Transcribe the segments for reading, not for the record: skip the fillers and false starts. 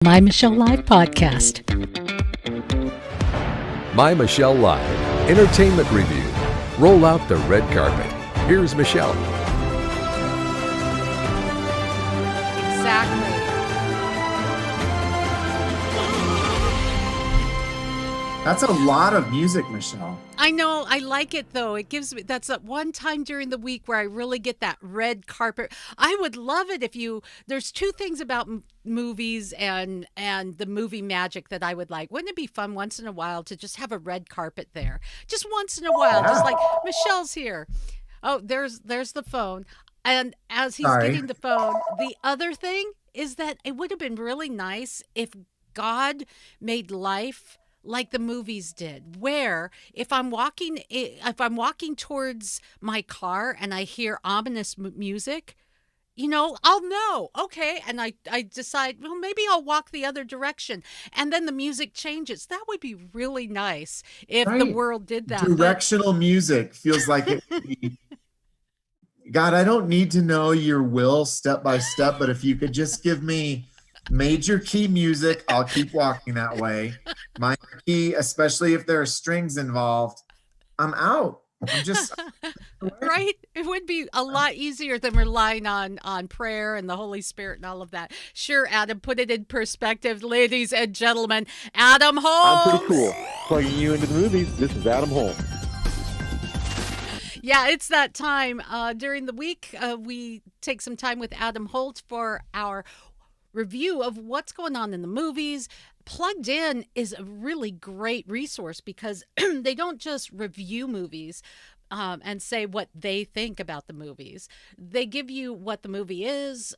My Michelle Live podcast. My Michelle Live Entertainment Review. Roll out the red carpet. Here's Michelle. Exactly. That's a lot of music, Michelle. I know. I like it though. It gives me, that's that one time during the week where I really get that red carpet. I would love it if there's two things about movies and the movie magic that I would like. Wouldn't it be fun once in a while to just have a red carpet there? Just once in a while, just like Michelle's here. Oh, there's the phone. And as he's getting the phone, the other thing is that it would have been really nice if God made life like the movies did, where if I'm walking towards my car and I hear ominous music, I'll know, okay, and I decide, well, maybe I'll walk the other direction, and then the music changes. That would be really nice if the world did that. Directional music feels like it would be. God, I don't need to know your will step by step, but if you could just give me major key music, I'll keep walking that way. Minor key, especially if there are strings involved, I'm out. I'm just right. It would be a lot easier than relying on prayer and the Holy Spirit and all of that. Sure, Adam, put it in perspective, ladies and gentlemen. Adam Holmes. I'm pretty cool. Plugging you into the movies. This is Adam Holmes. Yeah, it's that time during the week. We take some time with Adam Holt for our review of what's going on in the movies. Plugged In is a really great resource because they don't just review movies and say what they think about the movies. They give you what the movie is,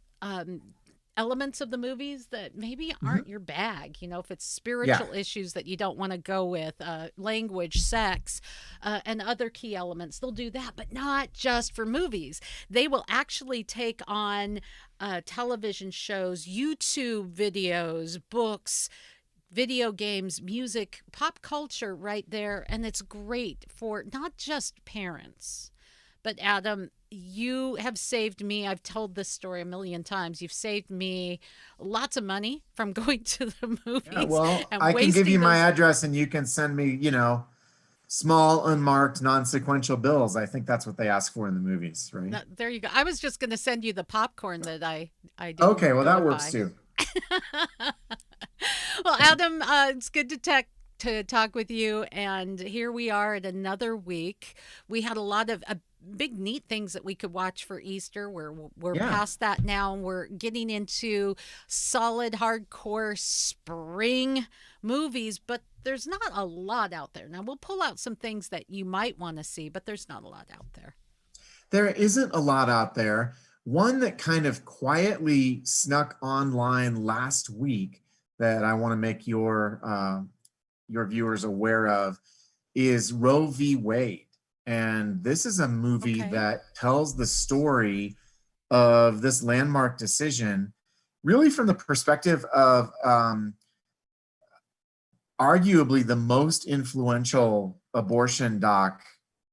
elements of the movies that maybe aren't your bag. If it's spiritual issues that you don't want to go with, language, sex, and other key elements, they'll do that, but not just for movies. They will actually take on television shows, YouTube videos, books, video games, music, pop culture right there. And it's great for not just parents. But Adam, you have saved me. I've told this story a million times. You've saved me lots of money from going to the movies. Yeah, well, I can give you my address and you can send me, small, unmarked, non-sequential bills. I think that's what they ask for in the movies, right? There you go. I was just going to send you the popcorn that I did. Okay, well, that works too. Well, Adam, it's good to talk with you. And here we are at another week. We had a lot of big neat things that we could watch for Easter. We're past that now, and we're getting into solid hardcore spring movies, but there's not a lot out there. Now we'll pull out some things that you might want to see, but there's not a lot out there. There isn't a lot out there. One that kind of quietly snuck online last week that I want to make your viewers aware of is Roe v. Wade. And this is a movie that tells the story of this landmark decision, really from the perspective of arguably the most influential abortion doc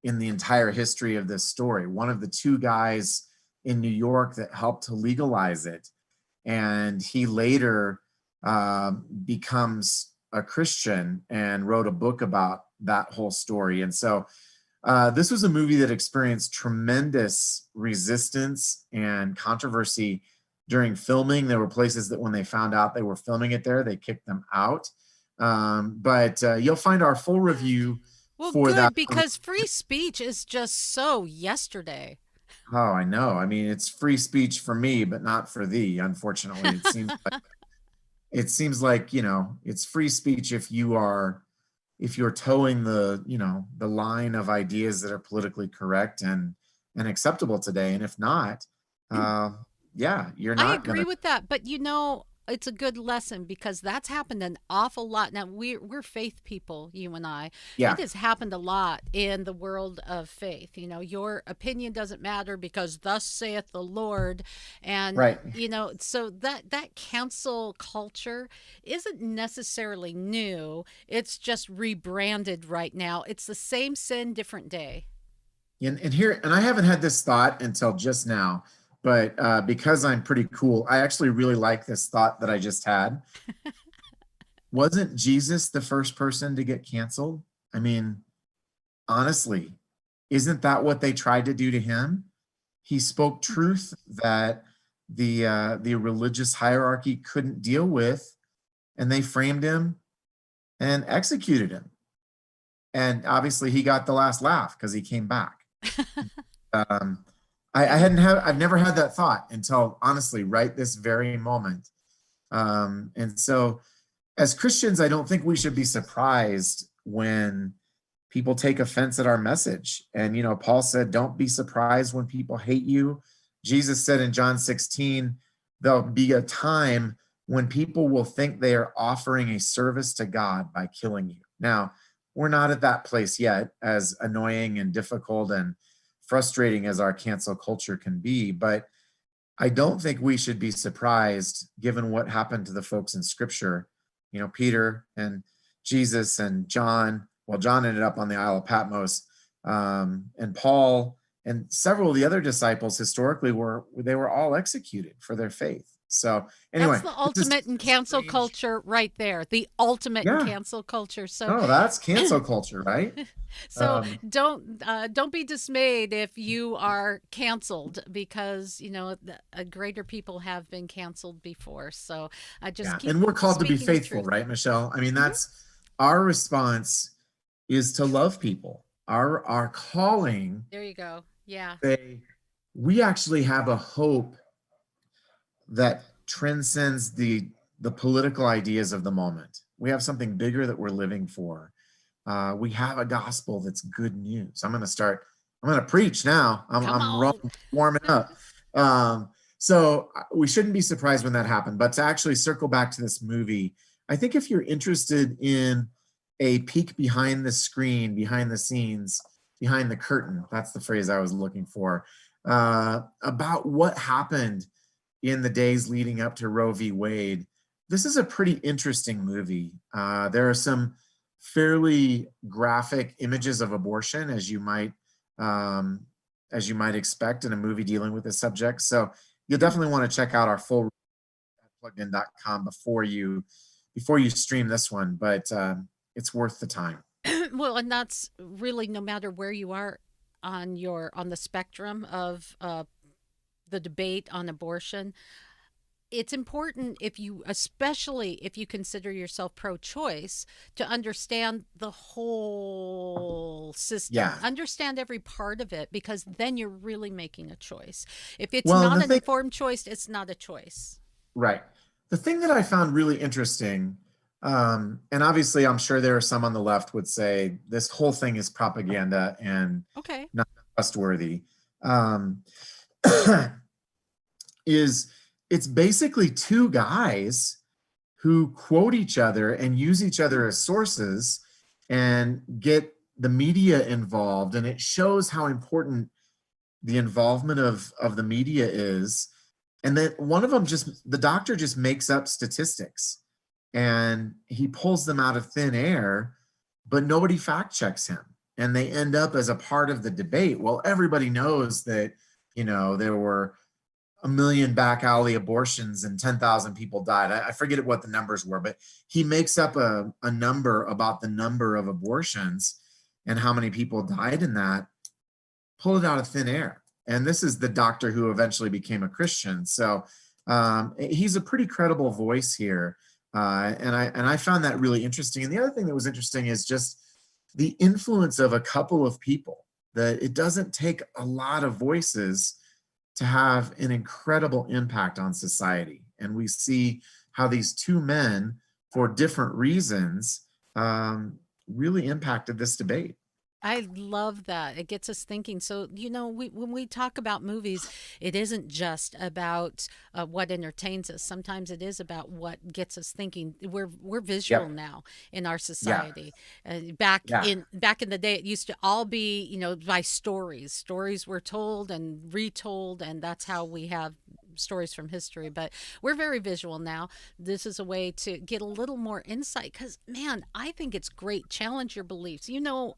in the entire history of this story. One of the two guys in New York that helped to legalize it. And he later becomes a Christian and wrote a book about that whole story. And so this was a movie that experienced tremendous resistance and controversy during filming. There were places that when they found out they were filming it there, they kicked them out. But you'll find our full review for that. Because free speech is just so yesterday. Oh, I know. I mean, it's free speech for me, but not for thee, unfortunately. It seems like, it's free speech if you're towing the line of ideas that are politically correct and acceptable today. And if not, you're not. I agree with that. But it's a good lesson because that's happened an awful lot. Now we're faith people, you and I. Yeah. It has happened a lot in the world of faith. Your opinion doesn't matter because thus saith the Lord. And right. So that cancel culture isn't necessarily new. It's just rebranded right now. It's the same sin, different day. And I haven't had this thought until just now. but because I'm pretty cool, I actually really like this thought that I just had. Wasn't Jesus the first person to get canceled? I mean, honestly, isn't that what they tried to do to him? He spoke truth that the religious hierarchy couldn't deal with, and they framed him and executed him. And obviously, he got the last laugh because he came back. um, I've never had that thought until honestly, right this very moment. And so, as Christians, I don't think we should be surprised when people take offense at our message. And, you know, Paul said, don't be surprised when people hate you. Jesus said in John 16, there'll be a time when people will think they are offering a service to God by killing you. Now, we're not at that place yet, as annoying and difficult and frustrating as our cancel culture can be. But I don't think we should be surprised given what happened to the folks in Scripture. You know, Peter and Jesus and John. Well, John ended up on the Isle of Patmos, and Paul and several of the other disciples historically were all executed for their faith. So anyway, That's the ultimate in cancel culture right there. The ultimate in cancel culture. So no, that's cancel culture, right? So don't be dismayed if you are canceled, because you know greater people have been canceled before. So just keep and we're called to be speaking the faithful, truth. right, Michelle? I mean, that's our response is to love people. Our calling. There you go. Yeah. We actually have a hope that transcends the political ideas of the moment. We have something bigger that we're living for. We have a gospel that's good news. I'm going to preach now. I'm warming up. So we shouldn't be surprised when that happened. But to actually circle back to this movie, I think if you're interested in a peek behind the screen, behind the scenes, behind the curtain, that's the phrase I was looking for, about what happened in the days leading up to Roe v. Wade, this is a pretty interesting movie. There are some fairly graphic images of abortion, as you might expect in a movie dealing with this subject. So you'll definitely want to check out our full at pluggedin.com before you stream this one, but it's worth the time. Well, and that's really no matter where you are on the spectrum of the debate on abortion. It's important especially if you consider yourself pro-choice, to understand the whole system, understand every part of it, because then you're really making a choice. If it's not an informed choice, it's not a choice. Right. The thing that I found really interesting, and obviously I'm sure there are some on the left would say this whole thing is propaganda and not trustworthy, is it's basically two guys who quote each other and use each other as sources and get the media involved. And it shows how important the involvement of the media is. And then one of them the doctor just makes up statistics and he pulls them out of thin air, but nobody fact checks him. And they end up as a part of the debate. Well, everybody knows that, you know, there were 1 million back alley abortions and 10,000 people died. I forget what the numbers were, but he makes up a number about the number of abortions and how many people died in that, pull it out of thin air. And this is the doctor who eventually became a Christian. So he's a pretty credible voice here. And I found that really interesting. And the other thing that was interesting is just the influence of a couple of people, that it doesn't take a lot of voices to have an incredible impact on society. And we see how these two men, for different reasons, really impacted this debate. I love that. It gets us thinking. So, you know, when we talk about movies, it isn't just about what entertains us. Sometimes it is about what gets us thinking. We're visual now in our society. Back in the day, it used to all be, you know, by stories. Stories were told and retold, and that's how we have stories from history, but we're very visual now. This is a way to get a little more insight because, man, I think it's great. Challenge your beliefs. We'll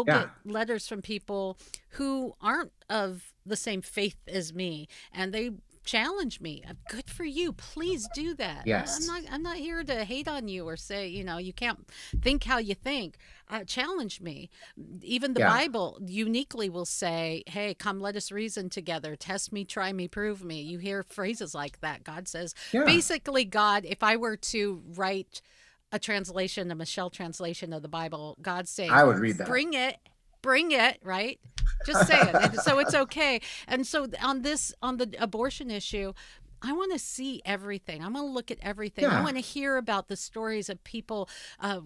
Yeah. get letters from people who aren't of the same faith as me, and they challenge me. Good for you. Please do that. Yes. I'm not here to hate on you or say, you can't think how you think. Challenge me. Even the Yeah. Bible uniquely will say, hey, come, let us reason together. Test me, try me, prove me. You hear phrases like that. God says, Yeah. basically, God, if I were to write a Michelle translation of the Bible, God's saying, I would read that. bring it, right? Just say it. And so it's okay. And so on the abortion issue, I want to see everything. I want to look at everything. I Yeah. want to hear about the stories of people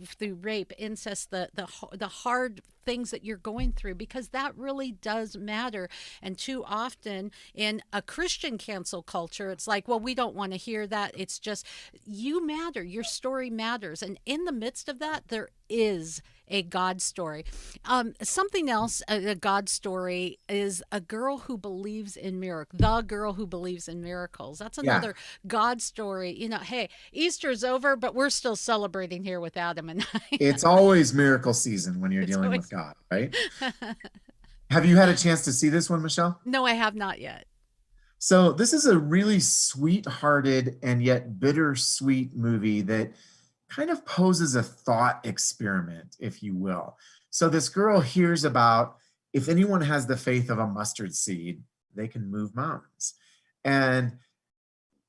through rape, incest, the hard things that you're going through, because that really does matter. And too often in a Christian cancel culture, it's like, well, we don't want to hear that. It's just, you matter. Your story matters. And in the midst of that, there is a God story. Something else, a God story, is a girl who believes in miracles. The girl who believes in miracles. That's Yeah. another God story. Hey, Easter's over, but we're still celebrating here with Adam and I. It's always miracle season when you're It's dealing always- with God, right? Have you had a chance to see this one, Michelle? No, I have not yet. So this is a really sweet-hearted and yet bittersweet movie that kind of poses a thought experiment, if you will. So this girl hears about, if anyone has the faith of a mustard seed, they can move mountains. And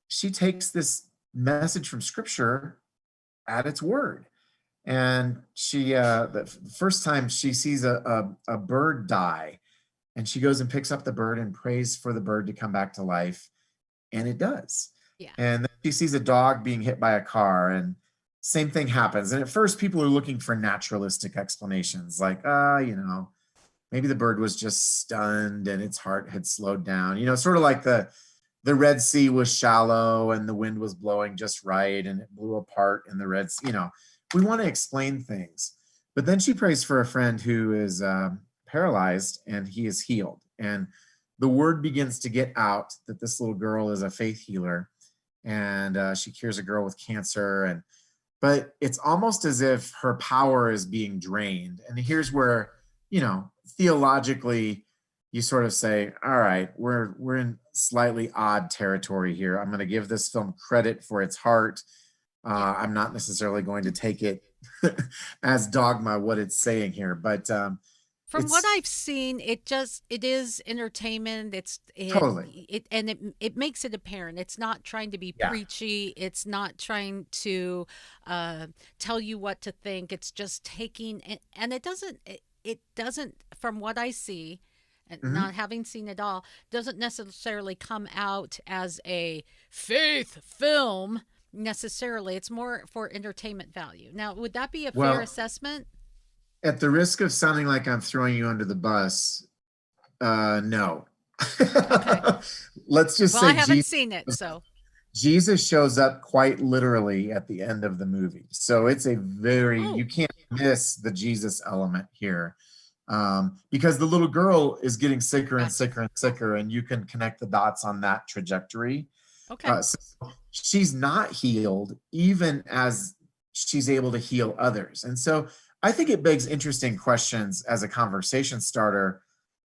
she takes this message from scripture at its word. And she, the first time she sees a bird die, and she goes and picks up the bird and prays for the bird to come back to life. And it does. Yeah. And then she sees a dog being hit by a car, and same thing happens. And at first people are looking for naturalistic explanations like, maybe the bird was just stunned and its heart had slowed down, sort of like the Red Sea was shallow and the wind was blowing just right and it blew apart in the Red Sea. We want to explain things. But then she prays for a friend who is paralyzed and he is healed. And the word begins to get out that this little girl is a faith healer, and she cures a girl with cancer. But it's almost as if her power is being drained. And here's where, theologically, you sort of say, all right, we're in slightly odd territory here. I'm going to give this film credit for its heart. I'm not necessarily going to take it as dogma what it's saying here, but from what I've seen, it is entertainment. Totally. It makes it apparent. It's not trying to be Yeah. preachy. It's not trying to tell you what to think. It's just taking and it doesn't, from what I see, and Mhm. not having seen it all, doesn't necessarily come out as a faith film necessarily. It's more for entertainment value. Now, would that be a Well, fair assessment? At the risk of sounding like I'm throwing you under the bus, no. Let's just Well, I say haven't seen it, so Jesus shows up quite literally at the end of the movie. So it's you can't miss the Jesus element here, because the little girl is getting sicker and Gotcha. sicker and sicker, and you can connect the dots on that trajectory. okay. So she's not healed even as she's able to heal others. And so I think it begs interesting questions as a conversation starter.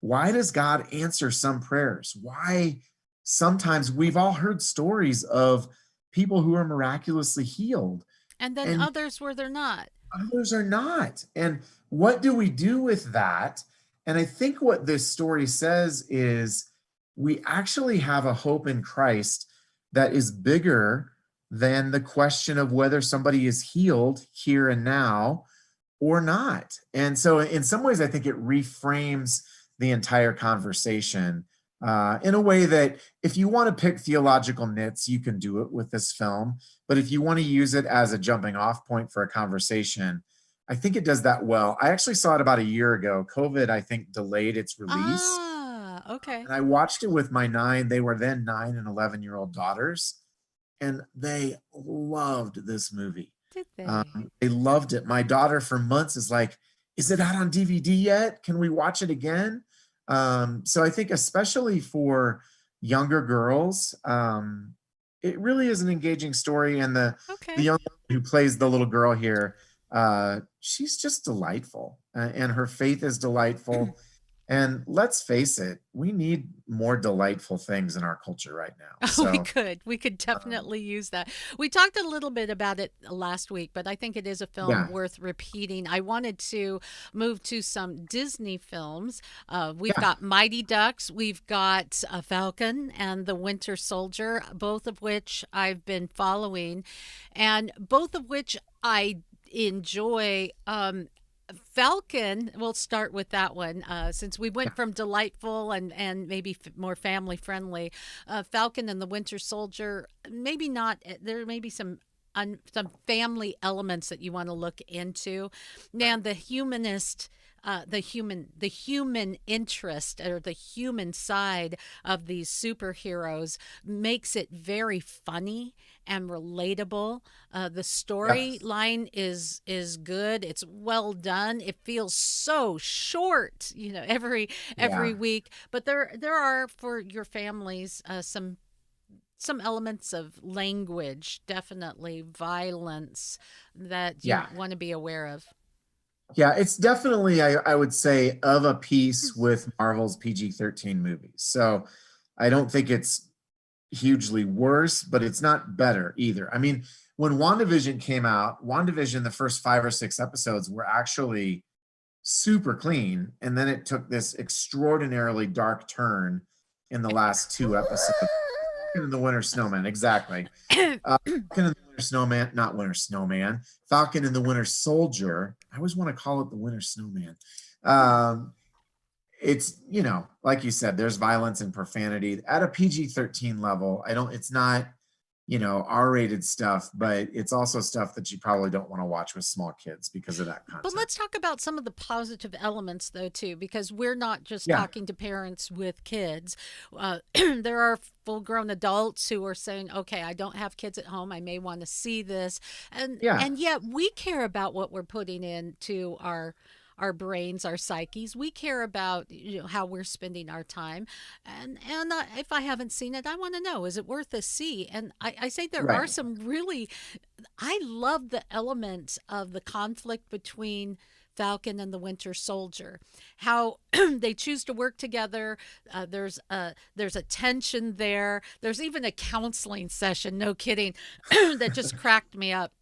Why does God answer some prayers? Why sometimes we've all heard stories of people who are miraculously healed And then and others where they're not. others are not. And what do we do with that? And I think what this story says is we actually have a hope in Christ that is bigger than the question of whether somebody is healed here and now or not. And so in some ways, I think it reframes the entire conversation in a way that if you want to pick theological nits, you can do it with this film. But if you want to use it as a jumping off point for a conversation, I think it does that well. I actually saw it about a year ago. COVID, I think, delayed its release. Ah, okay. And I watched it with my they were then 9 and 11-year-old daughters, and they loved this movie. Did they? They loved it. My daughter for months is like, is it out on DVD yet? Can we watch it again? So I think especially for younger girls. It really is an engaging story, and the Okay. young woman who plays the little girl here, she's just delightful, and her faith is delightful. And let's face it, we need more delightful things in our culture right now. Oh, we So, could. We could um, definitely use that. We talked a little bit about it last week, but I think it is a film yeah, worth repeating. I wanted to move to some Disney films. We've yeah, got Mighty Ducks, we've got Falcon and the Winter Soldier, both of which I've been following, and both of which I enjoy. Falcon, we'll start with that one since we yeah, went from delightful and maybe more family friendly. Falcon and the Winter Soldier, maybe not. There may be some family elements that you want to look into. right. And the humanist. The human interest or the human side of these superheroes makes it very funny and relatable. The Yep, storyline is good. It's well done. It feels so short, every yeah. week. But there are for your families some elements of language, definitely violence that you Yeah. want to be aware of. Yeah, it's definitely, I would say, of a piece with Marvel's PG-13 movies. So I don't think it's hugely worse, but it's not better either. I mean, when WandaVision came out, WandaVision, the first 5 or 6 episodes were actually super clean. And then it took this extraordinarily dark turn in the last 2 episodes. Falcon and the Winter Snowman, exactly. Falcon and the Winter Snowman, not Winter Snowman, Falcon and the Winter Soldier. I always want to call it the Winter Snowman. Um, it's, like you said, there's violence and profanity at a PG-13 level. It's not, R-rated stuff, but it's also stuff that you probably don't want to watch with small kids because of that But content. let's talk about some of the positive elements, though, too, because we're not just Yeah, talking to parents with kids. There are full grown adults who are saying, okay, I don't have kids at home. I may want to see this. And, yeah, and yet we care about what we're putting into our brains, our psyches. We care about how we're spending our time, and if I haven't seen it, I want to know, is it worth a see? And I say there are right. some really. I love the element of the conflict between Falcon and the Winter Soldier, how they choose to work together. There's a tension there. There's even a counseling session. No kidding, that just cracked me up.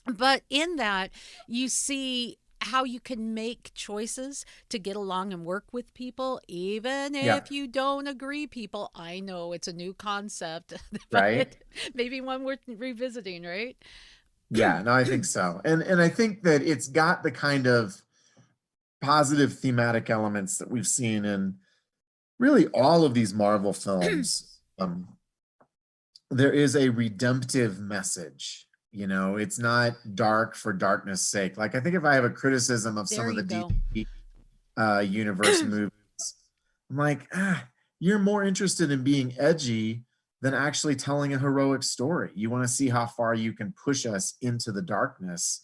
But in that, you see how you can make choices to get along and work with people, even Yeah, if you don't agree. People, I know it's a new concept, right. but maybe one worth revisiting, right? Yeah, no, I think so. And I think that it's got the kind of positive thematic elements that we've seen in really all of these Marvel films. There is a redemptive message. It's not dark for darkness sake. Like, I think if I have a criticism of some There of you the go. DC universe movies, I'm like, you're more interested in being edgy than actually telling a heroic story. You want to see how far you can push us into the darkness,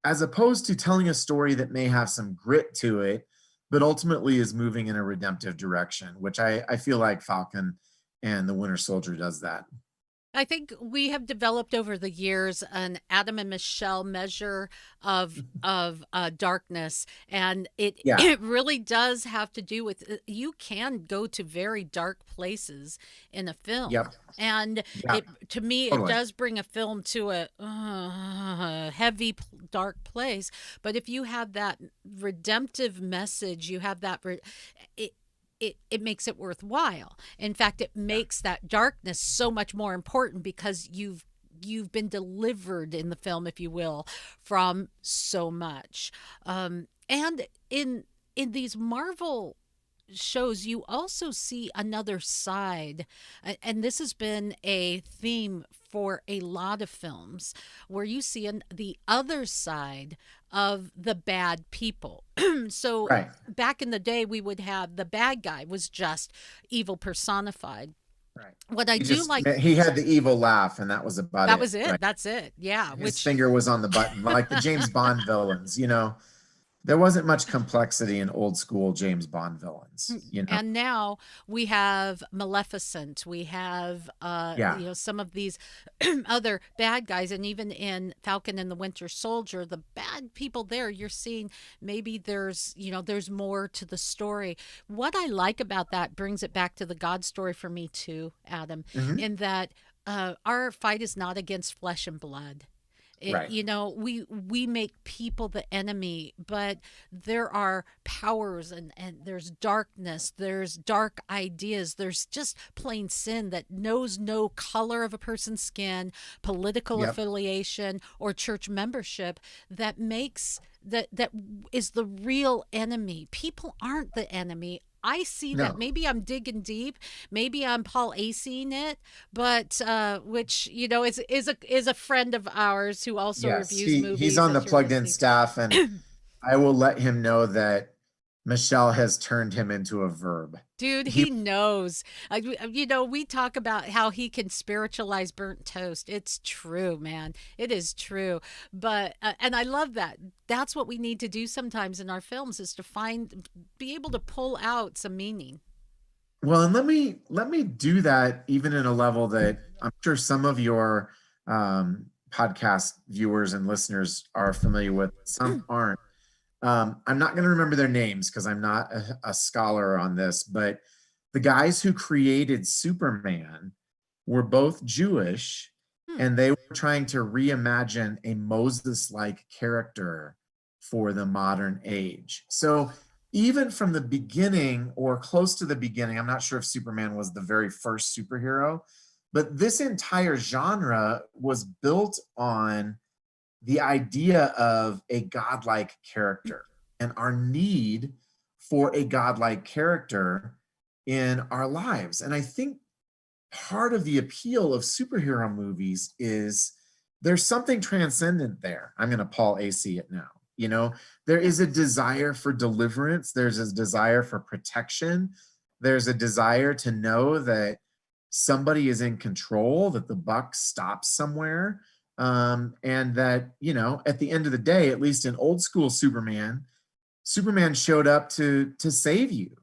as opposed to telling a story that may have some grit to it, but ultimately is moving in a redemptive direction, which I feel like Falcon and the Winter Soldier does that. I think we have developed over the years an Adam and Michelle measure of darkness, and it Yeah. it really does have to do with you can go to very dark places in a film, Yep. and Yeah. it to me it Totally. does bring a film to a heavy dark place. But if you have that redemptive message, you have it it makes it worthwhile. In fact, it Yeah. makes that darkness so much more important because you've been delivered in the film, if you will, from so much. And in these Marvel shows, you also see another side. And this has been a theme for a lot of films where you see the other side of the bad people. So Right. back in the day, we would have the bad guy was just evil personified. Right. What I He do just like, he had the evil laugh, and that was about that it. was it. Right. That's it. Yeah. His Which finger was on the button, like the James Bond villains. there wasn't much complexity in old school James Bond villains, you know? And now we have Maleficent. We have, Yeah. some of these other bad guys. And even in Falcon and the Winter Soldier, the bad people there, you're seeing maybe there's more to the story. What I like about that brings it back to the God story for me too, Adam, Hmm. in that our fight is not against flesh and blood. Right. We make people the enemy, but there are powers and there's darkness, there's dark ideas, there's just plain sin that knows no color of a person's skin, political Yep. affiliation, or church membership that makes that is the real enemy. People aren't the enemy. I see that. No. Maybe I'm digging deep. Maybe I'm Paul Acing it, but which is a friend of ours who also Yes. reviews movies. He's on the if you're plugged in listening. staff, and I will let him know that Michelle has turned him into a verb. Dude, He he knows. We talk about how he can spiritualize burnt toast. It's true, man. It is true. But and I love that. That's what we need to do sometimes in our films, is to be able to pull out some meaning. Well, and let me do that even in a level that I'm sure some of your podcast viewers and listeners are familiar with. Some aren't. I'm not going to remember their names because I'm not a scholar on this, but the guys who created Superman were both Jewish, Hmm. and they were trying to reimagine a Moses-like character for the modern age. So even from the beginning or close to the beginning, I'm not sure if Superman was the very first superhero, but this entire genre was built on the idea of a godlike character and our need for a godlike character in our lives. And I think part of the appeal of superhero movies is there's something transcendent there. I'm going to Paul AC it now. There is a desire for deliverance, there's a desire for protection, there's a desire to know that somebody is in control, that the buck stops somewhere. And that, at the end of the day, at least in old school Superman showed up to save you,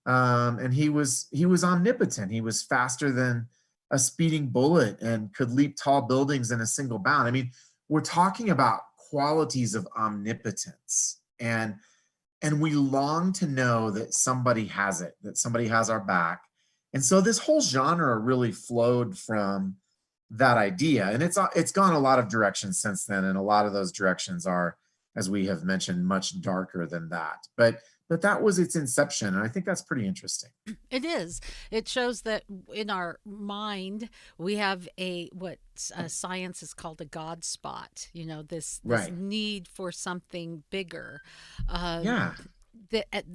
and he was omnipotent. He was faster than a speeding bullet and could leap tall buildings in a single bound. I mean, we're talking about qualities of omnipotence, and we long to know that somebody has it, that somebody has our back. And so this whole genre really flowed from that idea, and it's gone a lot of directions since then, and a lot of those directions are, as we have mentioned, much darker than that, but that was its inception, and I think that's pretty interesting. It is. It shows that in our mind we have what science is called a God spot. This Right. need for something bigger. Uh, Yeah.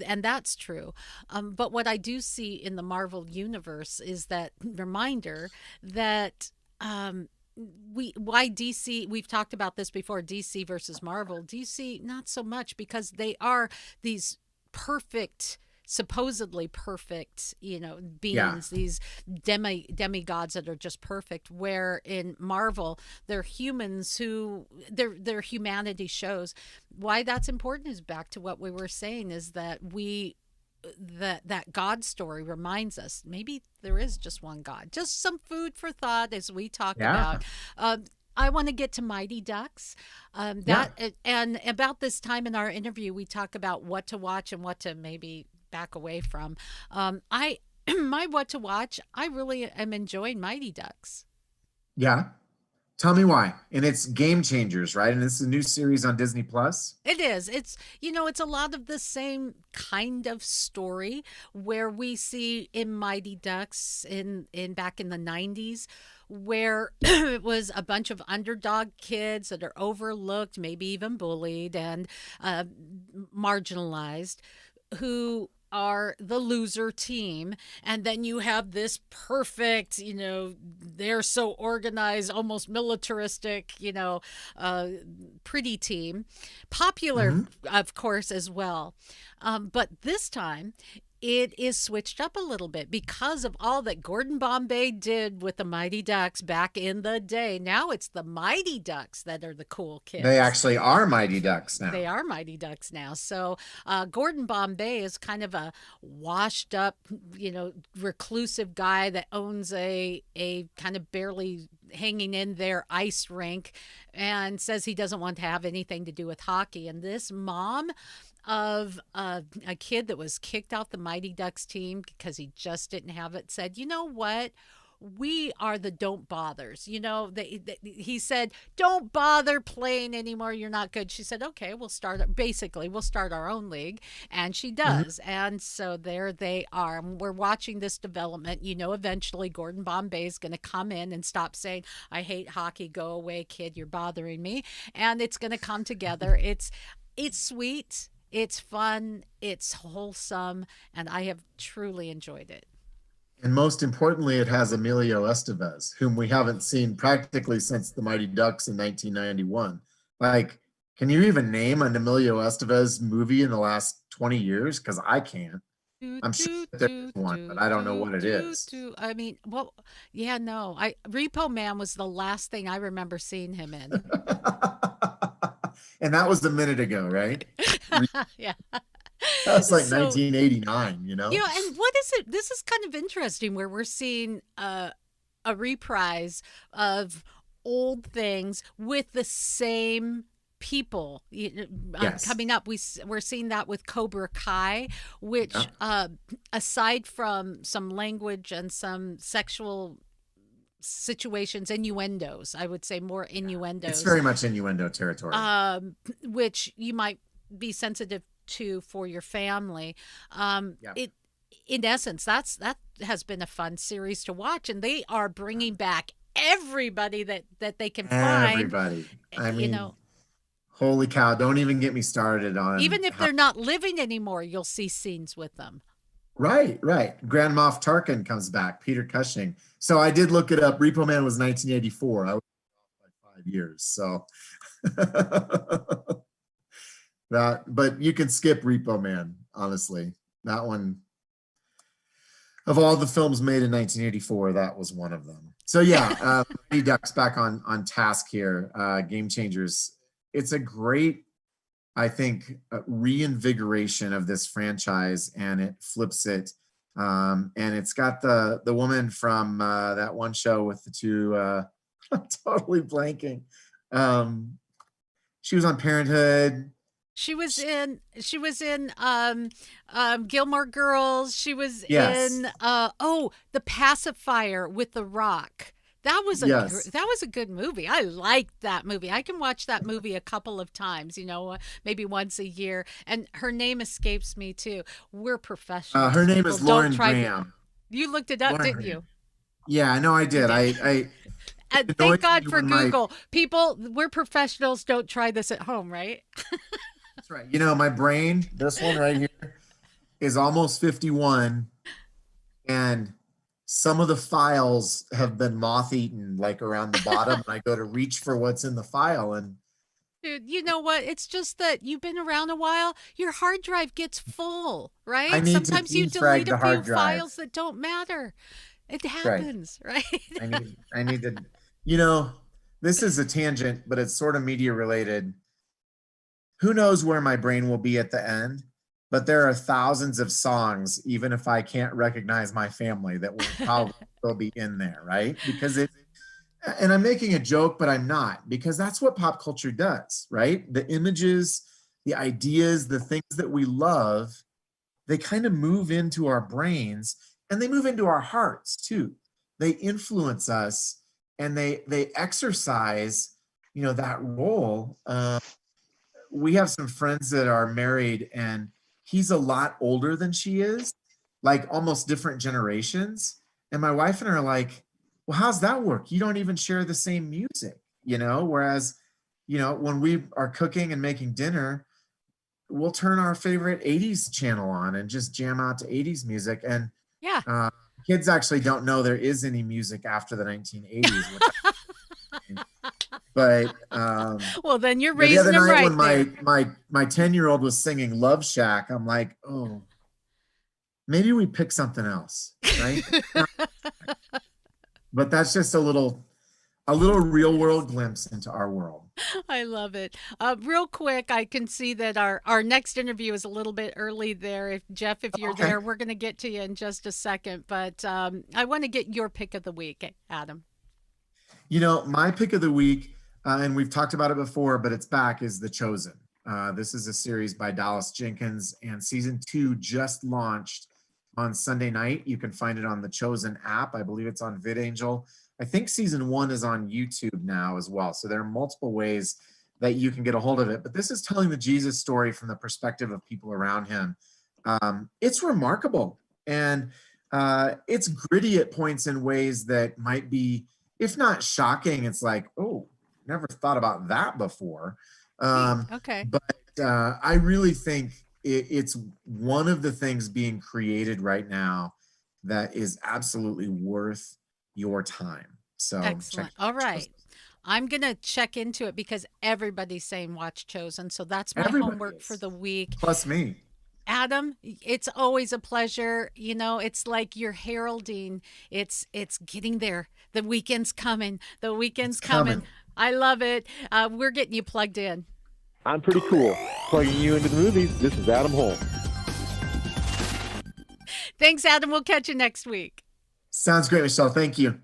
and that's true. But what I do see in the Marvel universe is that reminder that why DC, we've talked about this before, DC versus Marvel. DC not so much, because they are these perfect, supposedly perfect, beings, these demigods that are just perfect, where in Marvel they're humans who their humanity shows. Why that's important is back to what we were saying, is that that God story reminds us maybe there is just one God. Just some food for thought as we talk Yeah. about. I want to get to Mighty Ducks. And about this time in our interview, we talk about what to watch and what to maybe back away from. I my what to watch. I really am enjoying Mighty Ducks. Yeah. Tell me why. And it's Game Changers, right? And it's a new series on Disney Plus. It is. It's a lot of the same kind of story where we see in Mighty Ducks in back in the 90s, where it was a bunch of underdog kids that are overlooked, maybe even bullied and marginalized, who are the loser team. And then you have this perfect, they're so organized, almost militaristic, pretty team. Popular, Mhm. of course, as well. But this time it is switched up a little bit because of all that Gordon Bombay did with the Mighty Ducks back in the day. Now it's the Mighty Ducks that are the cool kids. They actually are Mighty Ducks now. They are Mighty Ducks now. So Gordon Bombay is kind of a washed up, reclusive guy that owns a kind of barely hanging in there ice rink and says he doesn't want to have anything to do with hockey. And this mom of a kid that was kicked off the Mighty Ducks team because he just didn't have it said, you know what? We are the don't bothers. He said, don't bother playing anymore. You're not good. She said, okay, we'll start our own league. And she does. And so there they are. We're watching this development. Eventually Gordon Bombay is going to come in and stop saying, I hate hockey. Go away, kid. You're bothering me. And it's going to come together. It's sweet. It's fun. It's wholesome. And I have truly enjoyed it. And most importantly, it has Emilio Estevez, whom we haven't seen practically since the Mighty Ducks in 1991. Like, can you even name an Emilio Estevez movie in the last 20 years? Because I can't. I'm sure that there's one, but I don't know what it is. I mean, no. Repo Man was the last thing I remember seeing him in. And that was a minute ago, right? Yeah. That's like 1989, and what is it? This is kind of interesting where we're seeing a reprise of old things with the same people coming up. We're seeing that with Cobra Kai, which aside from some language and some sexual situations, innuendos, I would say more innuendos. It's very much innuendo territory. Which you might be sensitive to for your family. It, in essence, that has been a fun series to watch, and they are bringing back everybody that they can find. Everybody. I mean, holy cow! Don't even get me started on. Even if they're not living anymore, you'll see scenes with them. Right. Grand Moff Tarkin comes back. Peter Cushing. So I did look it up. Repo Man was 1984. I was off by 5 years. So. But you can skip Repo Man, honestly. That one, of all the films made in 1984, that was one of them. So yeah, Mighty Ducks back on task here. Game Changers. It's a great, I think, reinvigoration of this franchise, and it flips it. And it's got the woman from that one show with the two. I'm totally blanking. She was on Parenthood. She was in Gilmore Girls. She was in The Pacifier with The Rock. That was a good movie. I liked that movie. I can watch that movie a couple of times, maybe once a year. And her name escapes me too. We're professionals. Her name is Lauren Graham. You looked it up, didn't you? Yeah, I know I did. And thank God for Google. People, we're professionals. Don't try this at home, right? That's right. My brain, this one right here, is almost 51, and some of the files have been moth-eaten, like around the bottom, and I go to reach for what's in the file, and dude, you know what? It's just that you've been around a while. Your hard drive gets full, right? Sometimes you delete a few files that don't matter. It happens, right? I need to, this is a tangent, but it's sort of media related. Who knows where my brain will be at the end, but there are thousands of songs, even if I can't recognize my family, that will probably still be in there, right? Because and I'm making a joke, but I'm not, because that's what pop culture does, right? The images, the ideas, the things that we love, they kind of move into our brains, and they move into our hearts too. They influence us, and they exercise, that role. We have some friends that are married, and he's a lot older than she is, like almost different generations. And my wife and I are like, well, how's that work? You don't even share the same music, whereas, when we are cooking and making dinner, we'll turn our favorite 80s channel on and just jam out to 80s music. And kids actually don't know there is any music after the 1980s. But well, then you're raising them right. When my 10-year-old was singing Love Shack, I'm like, oh, maybe we pick something else, right? But that's just a little real world glimpse into our world. I love it. Real quick, I can see that our next interview is a little bit early there. If Jeff, if you're Okay. there, we're going to get to you in just a second. But I want to get your pick of the week, Adam. You know, my pick of the week, and we've talked about it before, but it's back, is The Chosen. This is a series by Dallas Jenkins, and season 2 just launched on Sunday night. You can find it on the Chosen app. I believe it's on VidAngel. I think season 1 is on YouTube now as well. So there are multiple ways that you can get a hold of it. But this is telling the Jesus story from the perspective of people around him. It's remarkable. And it's gritty at points in ways that might be, if not shocking, it's like, oh, never thought about that before. Okay. But I really think it's one of the things being created right now that is absolutely worth your time. So Excellent. All right. I'm going to check into it because everybody's saying watch Chosen. So that's my Everybody homework for is. the week. Plus me. Adam, it's always a pleasure. You know, it's like you're heralding. It's getting there. The weekend's coming. The weekend's It's coming. coming. I love it. We're getting you plugged in. I'm pretty cool. Plugging you into the movies, this is Adam Holm. Thanks, Adam. We'll catch you next week. Sounds great, Michelle. Thank you.